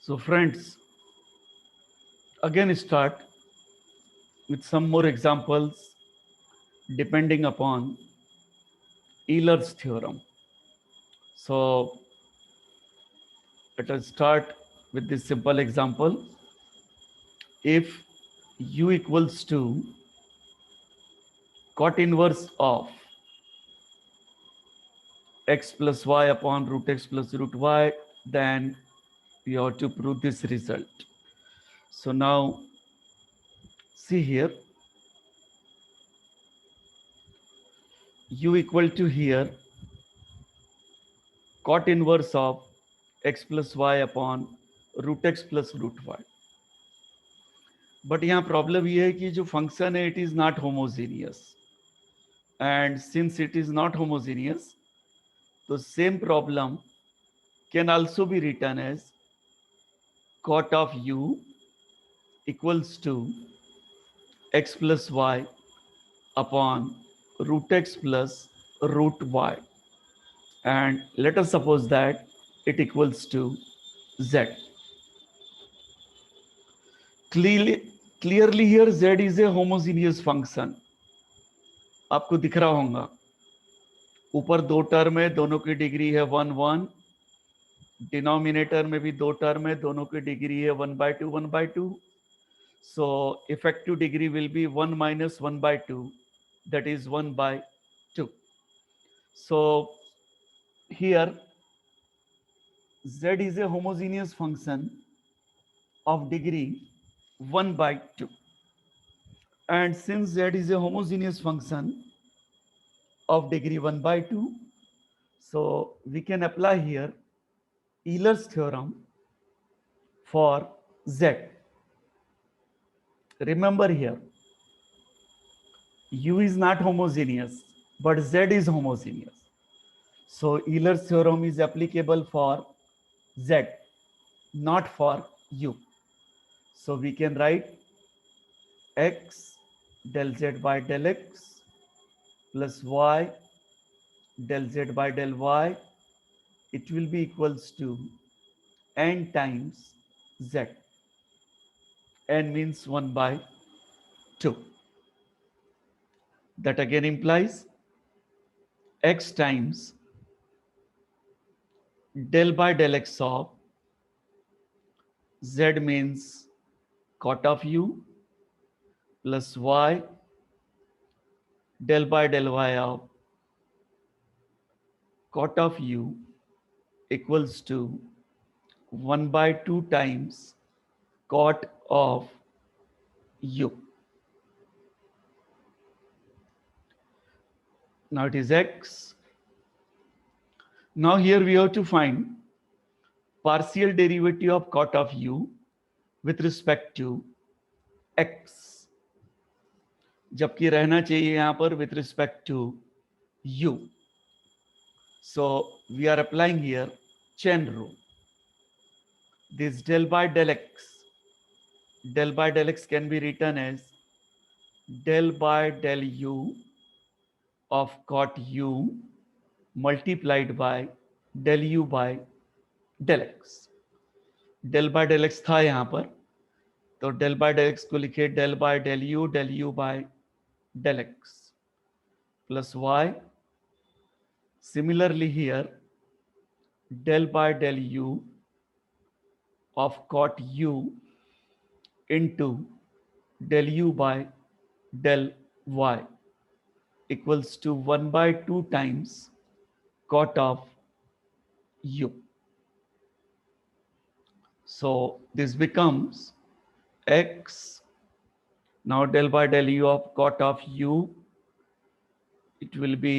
So friends, again start with some more examples depending upon Euler's theorem. So let us start with this simple example. If u equals to cot inverse of x plus y upon root x plus root y, then we have to prove this result. So now see here, u equal to here cot inverse of x plus y upon root x plus root y. But यहाँ problem ये है कि जो function है it is not homogeneous, and since it is not homogeneous तो same problem can also be written as cot of u equals to x plus y upon root x plus root y, and let us suppose that it equals to z. Clearly here z is a homogeneous function. आपको दिख रहा होगा ऊपर दो term है, दोनों की degree है 1 1, डिनोमिनेटर में भी दो टर्म है, दोनों की डिग्री है 1/2 1/2. So effective degree will be 1 minus 1/2, that is 1/2. So here z is a homogeneous function of degree 1/2, and since z is a homogeneous function of degree 1/2, so we can apply here Euler's theorem for z. Remember here u is not homogeneous but z is homogeneous, so Euler's theorem is applicable for z, not for u. So we can write x del z by del x plus y del z by del y, it will be equals to n times z. N means 1/2. That again implies x times del by del x of z means cot of u plus y del by del y of cot of u equals to 1/2 times cot of u. Now it is x. Now here we have to find partial derivative of cot of u with respect to x, जबकि रहना चाहिए यहाँ पर with respect to u. So we are applying here chain rule. This del by del x can be written as del by del u of cot u multiplied by del u by del x. del by del x था यहाँ पर, तो del by del x को लिखे del by del u by del x plus y. Similarly here del by del u of cot u into del u by del y equals to 1/2 times cot of u. So this becomes x. Now del by del u of cot of u, it will be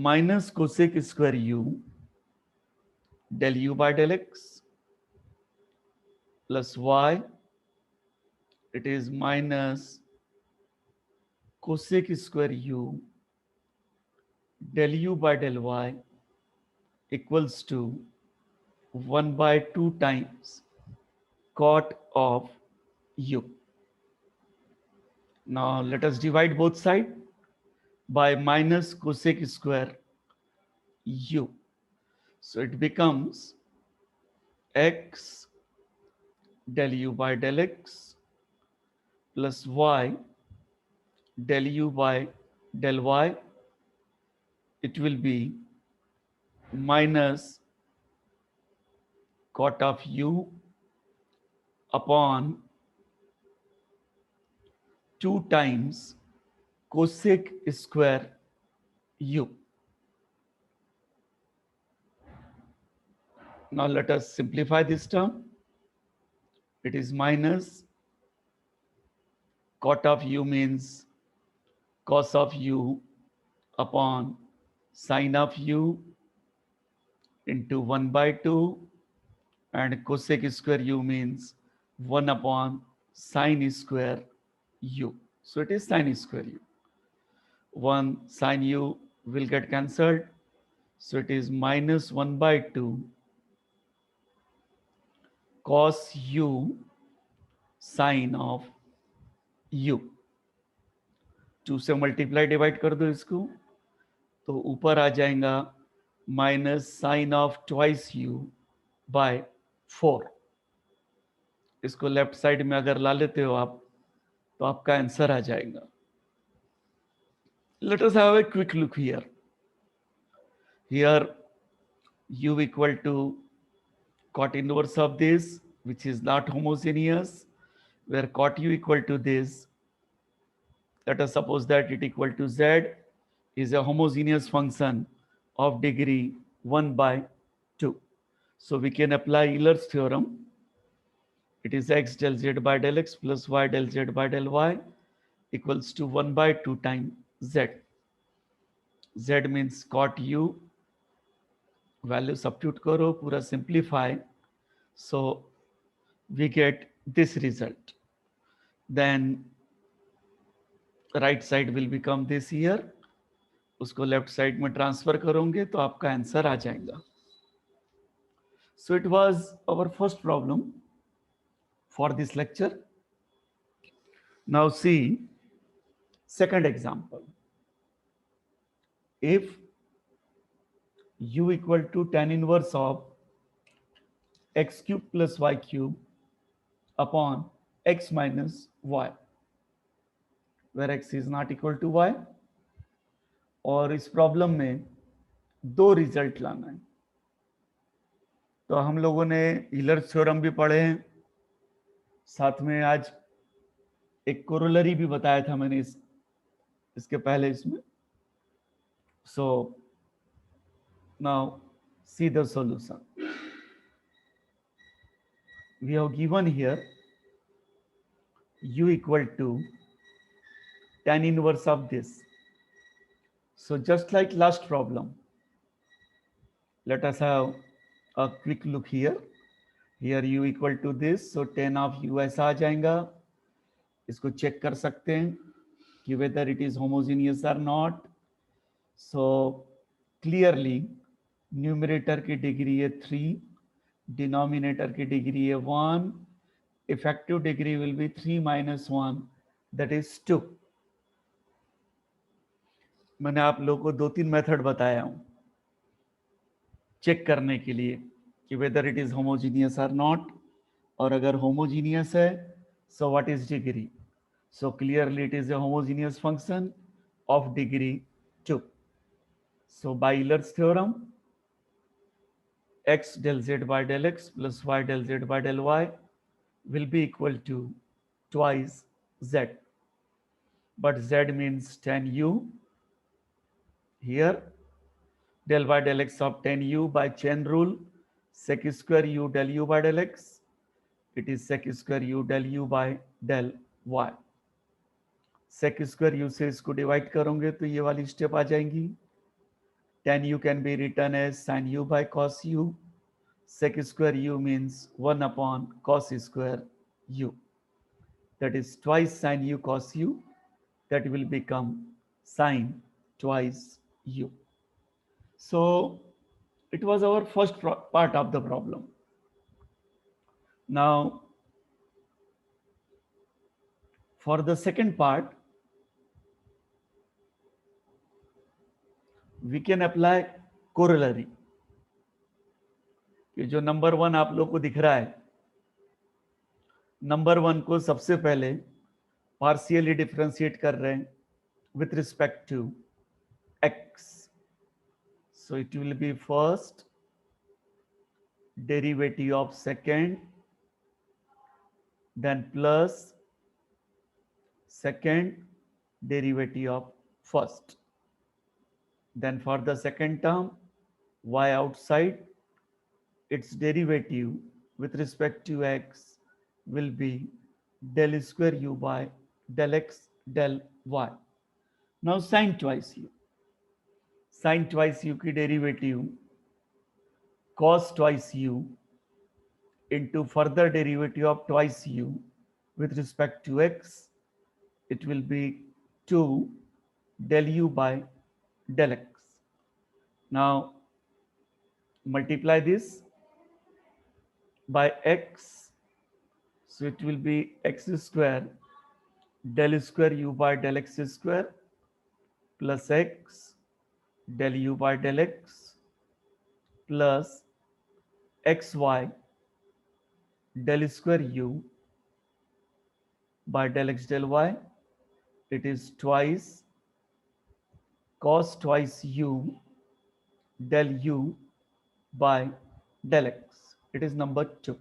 minus cosec square u del u by del x plus y, it is minus cosec square u del u by del y equals to 1/2 times cot of u. Now let us divide both sides by minus cosec square u. So it becomes x del u by del x plus y del u by del y, it will be minus cot of u upon 2 times cosec square u. Now let us simplify this term. It is minus cot of u means cos of u upon sine of u into 1 by 2, and cosec square u means 1 upon sine square u. So it is sine square u. 1 sine u will get cancelled. So it is minus 1 by 2 cos u sine of u. 2 से multiply divide कर दो इसको, तो ऊपर आ जाएगा minus sine of twice u by 4. इसको left side में अगर ला लेते हो आप, तो आपका आंसर आ जाएगा. Let us have a quick look here. Here u equal to cot inverse of this, which is not homogeneous, where cot u equal to this, let us suppose that it equal to z, is a homogeneous function of degree 1 by 2. So we can apply Euler's theorem. It is x del z by del x plus y del z by del y equals to 1 by 2 times z. Z means cot u, value substitute karo, pura simplify, so we get this result. Then right side will become this here, उसको left side में transfer करोगे तो आपका answer आ जाएगा. So it was our first problem for this lecture. Now see second example. If u equal to tan inverse of x cube plus y cube upon x minus y, where x is not equal to y, और इस problem में दो result लाना है. तो हम लोगों ने यूलर्स थ्योरम भी पढ़े हैं, साथ में आज एक कोरोलरी भी बताया था मैंने इसके पहले इसमें. So now see the solution. We have given here u equal to tan inverse of this. So just like last problem, let us have a quick look here. Here u equal to this, so tan of u ऐसा आ जाएगा. इसको check कर सकते हैं कि whether it is homogeneous or not. So clearly numerator की degree है 3, डिनोमिनेटर की डिग्री है 1, effective degree will be 3 minus 1, that is 2. मैंने आप लोगों को 2-3 मेथड बताया हूं चेक करने के लिए कि whether it is homogeneous or not, और अगर homogeneous है so what is degree. So clearly it is a homogeneous function of degree 2. So by Euler's theorem, x del z by del x plus y del z by del y will be equal to twice z. But z means tan u. Here del by del x of tan u by chain rule, sec square u del u by del x, it is sec square u del u by del y. sec square u से इसको divide करोगे तो ये वाली step आ जाएंगी. tan u can be written as sin u by cos u. Sec square u means 1 upon cos square u. That is twice sin u cos u. That will become sin twice u. So it was our first part of the problem. Now for the second part, we can apply corollary. कि जो number 1 आप लोग को दिख रहा है, number one को सबसे पहले पार्शियली डिफरेंशिएट कर रहे हैं with respect to x. So it will be first derivative of second, then plus second derivative of first. Then for the second term, y outside, its derivative with respect to x will be del square u by del x del y. Now sin twice u. Sin twice u की derivative cos twice u into further derivative of twice u with respect to x, it will be 2 del u by del x. Now multiply this by x, so it will be x square del square u by del x square plus x del u by del x plus xy del square u by del x del y. It is twice cos twice u del u by del x. It is number 2.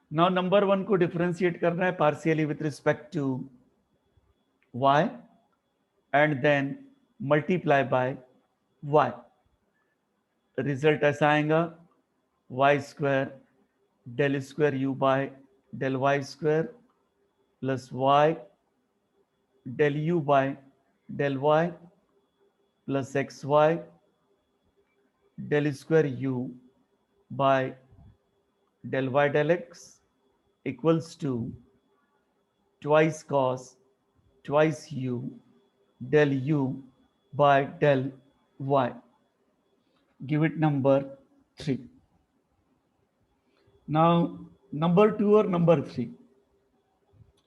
Now number 1 को differentiate करना है partially with respect to y and then multiply by y. Result ऐसा आएगा y square del square u by del y square plus y del u by del y plus xy del square u by del y del x equals to twice cos twice u del u by del y. Give it number 3. Now number 2 और number 3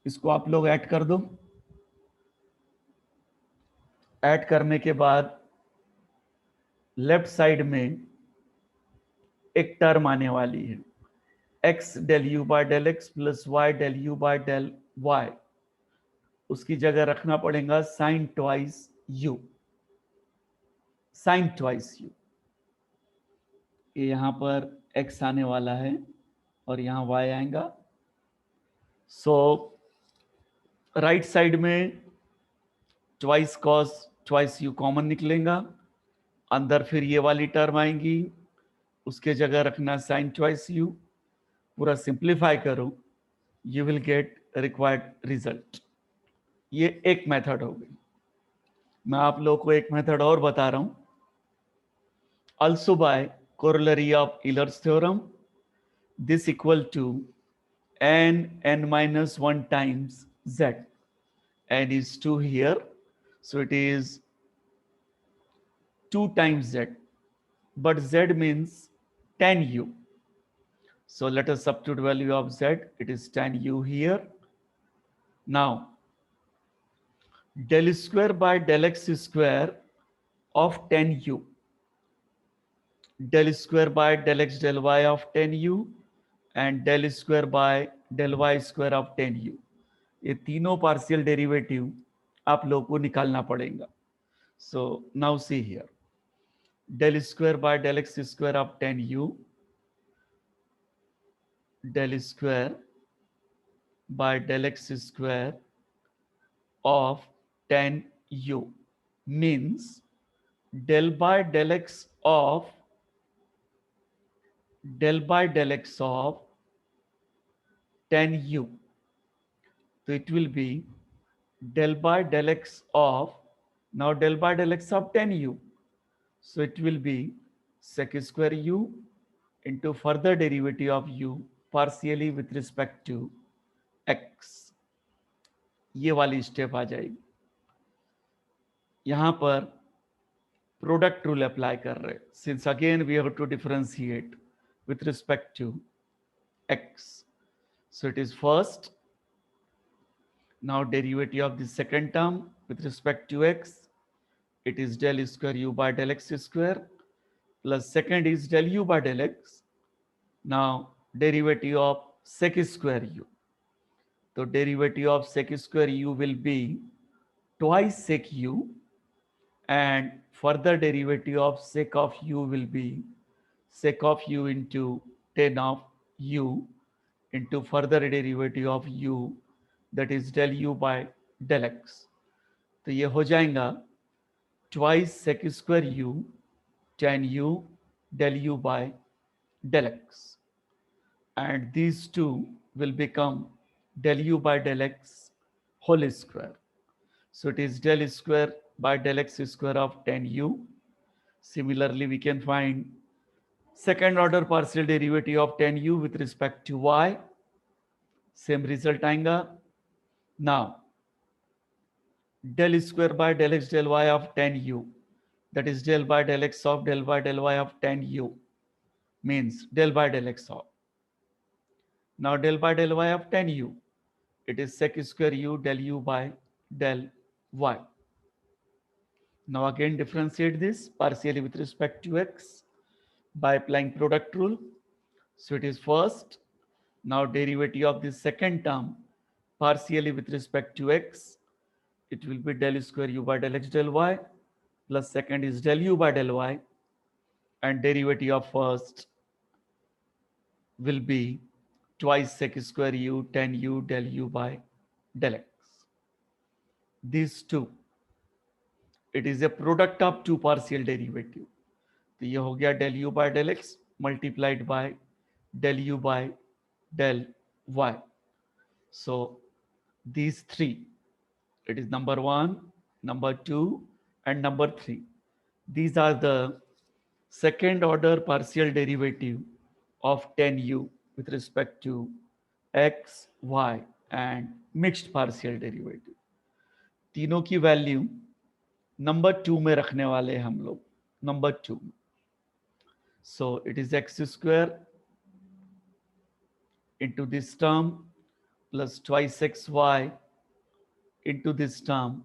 इसको आप लोग add कर दो. Add करने के बाद left side में एक टर्म आने वाली है x del u by del x plus y del u by del y. उसकी जगह रखना पड़ेगा sin twice u. sin twice u. ये यहां पर x आने वाला है और यहां y आएगा. सो राइट साइड में twice cos twice u common निकलेगा. अंदर फिर ये वाली टर्म आएंगी, उसके जगह रखना sin twice u. पूरा सिंप्लीफाई करो, you will get required result. ये एक मेथड हो गई. मैं आप लोगों को एक मेथड और बता रहा हूं. also by corollary of Euler's theorem, this equal to n minus 1 times z. N is 2 here, so it is 2 times z, but z means 10u. So let us substitute value of z. It is 10u here. Now del square by del x square of 10u, del square by del x del y of 10u and del square by del y square of 10u. ये तीनों partial derivative आप लोगों को निकालना पड़ेगा. So now see here, del square by del x square of 10u, del square by del x square of 10u means del by del x of 10u. So it will be del by del x of, now del by del x of 10u. So it will be sec square u into further derivative of u partially with respect to x. ये वाली step आ जाएगी. यहां पर product rule apply कर रहे, since again we have to differentiate with respect to x. So it is first, now derivative of the second term with respect to x, it is del square u by del x square plus second is del u by del x. Now derivative of sec square u. तो derivative of sec square u will be twice sec u, and further derivative of sec of u will be sec of u into tan of u into further derivative of u, that is del u by del x. तो ये हो जाएगा twice sec square u tan u del u by del x, and these two will become del u by del x whole square. So it is del square by del x square of tan u. Similarly, we can find second order partial derivative of tan u with respect to y. Same result आएगा. Now, del square by del x del y of tan u, that is del by del x of del by del y of tan u, means del by del x of. Now del by del y of tan u, it is sec square u del u by del y. Now again differentiate this partially with respect to x by applying product rule. So it is first, now derivative of the second term partially with respect to x, it will be del square u by del x del y, plus second is del u by del y, and derivative of first will be twice sec square u tan u del u by del x. These two, it is a product of two partial derivative. तो ये हो गया del u by del x multiplied by del u by del y. So these three, it is number 1, number 2, and number 3. These are the second order partial derivative of tan u with respect to x, y, and mixed partial derivative. तीनों की value number 2 में रखने वाले हैं हम लोग, number 2. So it is x square into this term plus twice xy into this term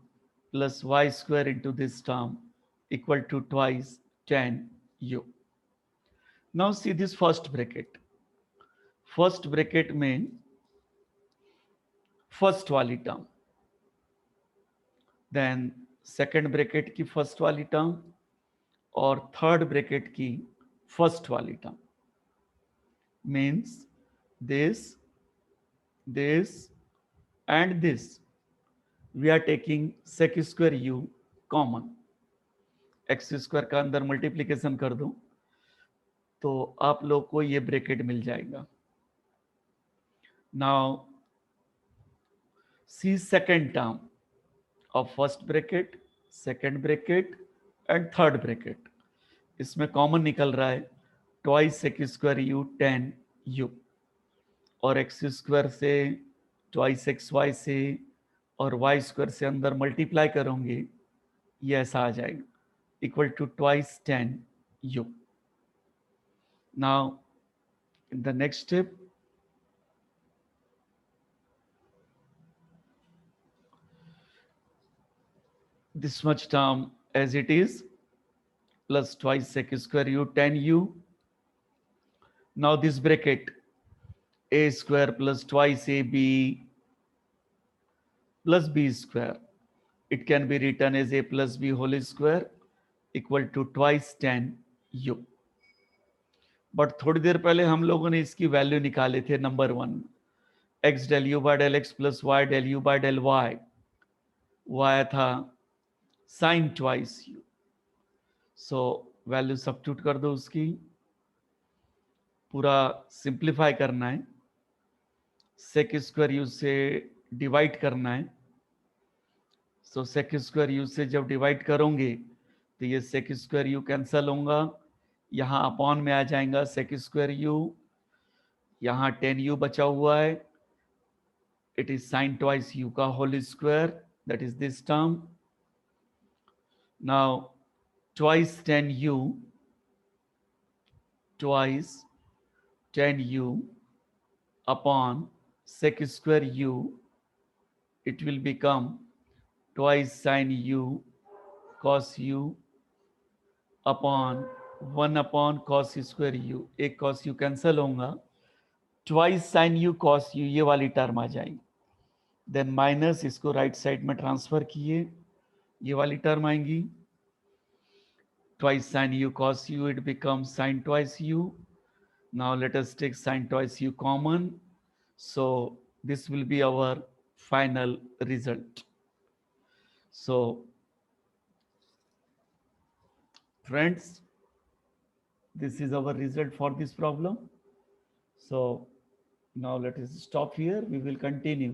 plus y square into this term equal to twice tan u. Now see this first bracket. First bracket में first वाली term, then second bracket की first वाली term और third bracket की first वाली term, means this, this and this. We are taking sec square u common. x square का अंदर multiplication कर दो तो आप लोग को ये ब्रैकेट मिल जाएगा. Now see second term of first bracket, second bracket and third bracket. इसमें कॉमन निकल रहा है twice sec square u tan u, और एक्स स्क्वायर से ट्वाइस एक्स वाई से और वाई स्क्वायर से अंदर मल्टीप्लाई करोगे, ये ऐसा आ जाएगा equal to twice tan u. Now in the next step, this much term as it is plus twice sec square u tan u. Now this bracket a square plus twice ab plus b square, it can be written as a plus b whole square equal to twice tan u. But थोड़ी देर पहले हम लोगों ने इसकी value निकाले थे number 1, x del u by del x plus y del u by del y, वो आया था sin twice u. So value substitute कर दो, उसकी पूरा सिंप्लीफाई करना है, सेक स्क्वायर यू से डिवाइड करना है. सो सेक स्क्वायर यू से जब डिवाइड करोगे तो ये सेक स्क्वायर यू कैंसल होगा, यहाँ अपॉन में आ जाएगा सेक स्क्वायर यू, यहाँ टेन यू बचा हुआ है, it is sine twice u का whole square, that is this term. Now twice tan u, twice tan u upon sec square u, it will become twice sin u cos u upon 1 upon cos square u. एक cos u cancel होगा, twice sine u cos u, ये वाली term आ जाएगी। Then minus, इसको right side में transfer किए, ये वाली टर्म आएंगी। Twice sine u cos u, it becomes sine twice u. Now let us take sine twice u common. So this will be our final result. So friends, this is our result for this problem. So now let us stop here. We will continue